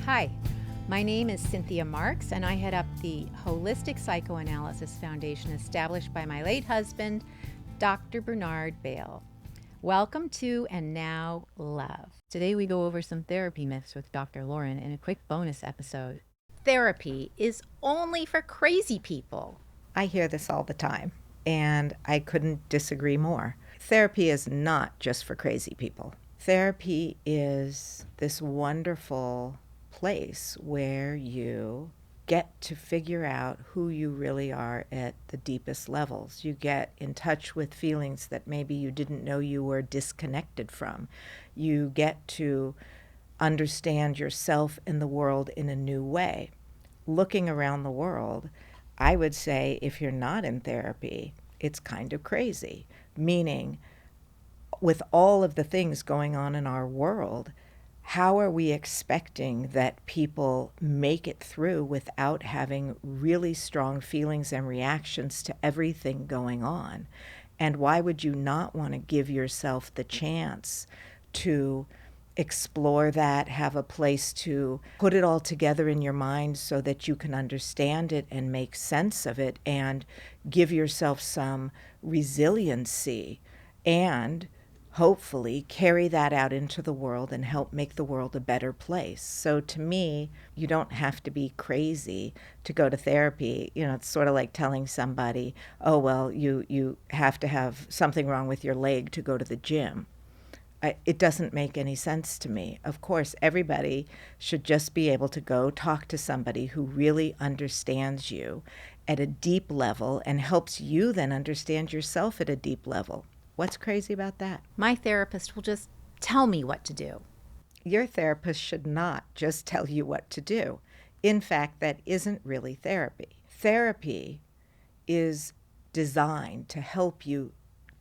Hi, my name is Cynthia Marks, and I head up the Holistic Psychoanalysis Foundation established by my late husband, Dr. Bernard Bale. Welcome to And Now Love. Today we go over some therapy myths with Dr. Loren in a quick bonus episode. Therapy is only for crazy people. I hear this all the time, and I couldn't disagree more. Therapy is not just for crazy people. Therapy is this wonderful place where you get to figure out who you really are at the deepest levels. You get in touch with feelings that maybe you didn't know you were disconnected from. You get to understand yourself and the world in a new way. Looking around the world, I would say if you're not in therapy, it's kind of crazy. Meaning, with all of the things going on in our world, how are we expecting that people make it through without having really strong feelings and reactions to everything going on? And why would you not want to give yourself the chance to explore that, have a place to put it all together in your mind so that you can understand it and make sense of it and give yourself some resiliency and hopefully carry that out into the world and help make the world a better place. So to me, you don't have to be crazy to go to therapy. You know, it's sort of like telling somebody, oh, well, you have to have something wrong with your leg to go to the gym. It doesn't make any sense to me. Of course, everybody should just be able to go talk to somebody who really understands you at a deep level and helps you then understand yourself at a deep level. What's crazy about that? My therapist will just tell me what to do. Your therapist should not just tell you what to do. In fact, that isn't really therapy. Therapy is designed to help you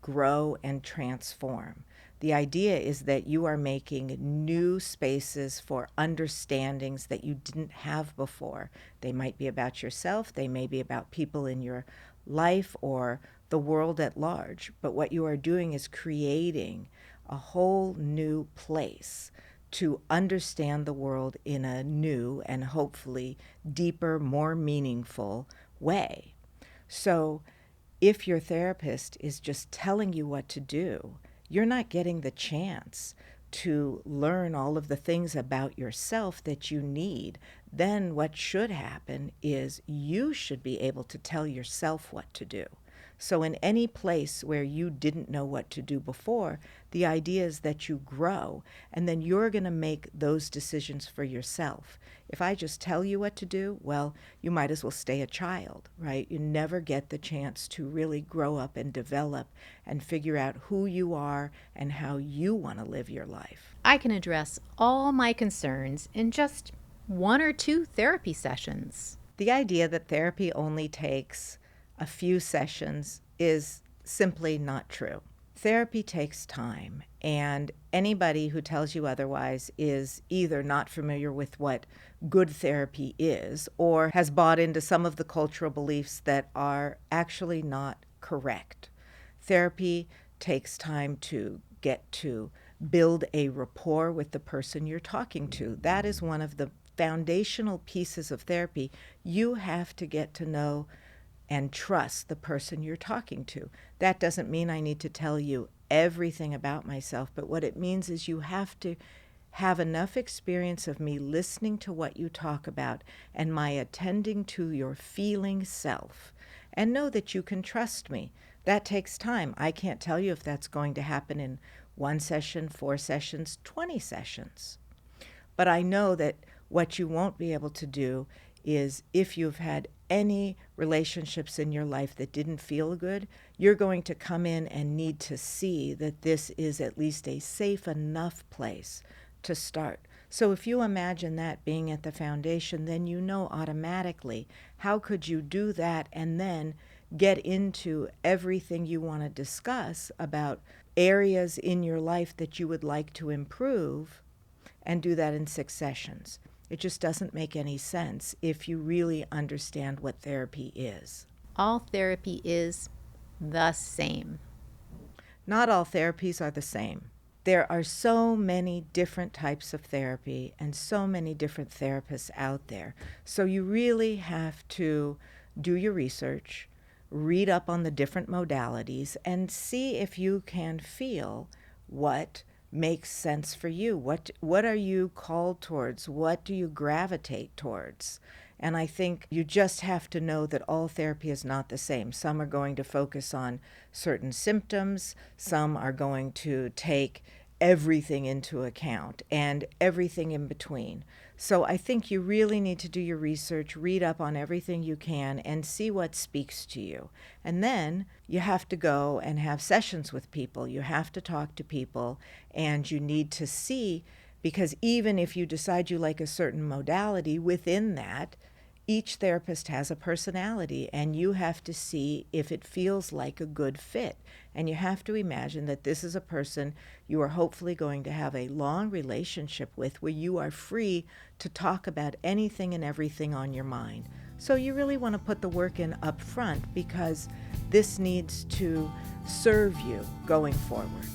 grow and transform. The idea is that you are making new spaces for understandings that you didn't have before. They might be about yourself, they may be about people in your life or the world at large. But what you are doing is creating a whole new place to understand the world in a new and hopefully deeper, more meaningful way. So if your therapist is just telling you what to do, you're not getting the chance to learn all of the things about yourself that you need. Then what should happen is you should be able to tell yourself what to do. So in any place where you didn't know what to do before, the idea is that you grow, and then you're going to make those decisions for yourself. If I just tell you what to do, well, you might as well stay a child, right? You never get the chance to really grow up and develop and figure out who you are and how you want to live your life. I can address all my concerns in just 1 or 2 therapy sessions. The idea that therapy only takes a few sessions is simply not true. Therapy takes time, and anybody who tells you otherwise is either not familiar with what good therapy is or has bought into some of the cultural beliefs that are actually not correct. Therapy takes time to get to build a rapport with the person you're talking to. That is one of the foundational pieces of therapy. You have to get to know and trust the person you're talking to. That doesn't mean I need to tell you everything about myself, but what it means is you have to have enough experience of me listening to what you talk about and my attending to your feeling self, and know that you can trust me. That takes time. I can't tell you if that's going to happen in 1 session, 4 sessions, 20 sessions. But I know that what you won't be able to do is, if you've had any relationships in your life that didn't feel good, you're going to come in and need to see that this is at least a safe enough place to start. So if you imagine that being at the foundation, then you know automatically how could you do that and then get into everything you want to discuss about areas in your life that you would like to improve, and do that in 6 sessions. It just doesn't make any sense if you really understand what therapy is. All therapy is the same. Not all therapies are the same. There are so many different types of therapy and so many different therapists out there. So you really have to do your research, read up on the different modalities, and see if you can feel what makes sense for you. What are you called towards? What do you gravitate towards? And I think you just have to know that all therapy is not the same. Some are going to focus on certain symptoms, some are going to take everything into account and everything in between. So I think you really need to do your research, read up on everything you can, and see what speaks to you. And then you have to go and have sessions with people. You have to talk to people, and you need to see, because even if you decide you like a certain modality, within that, each therapist has a personality, and you have to see if it feels like a good fit. And you have to imagine that this is a person you are hopefully going to have a long relationship with, where you are free to talk about anything and everything on your mind. So you really want to put the work in up front, because this needs to serve you going forward.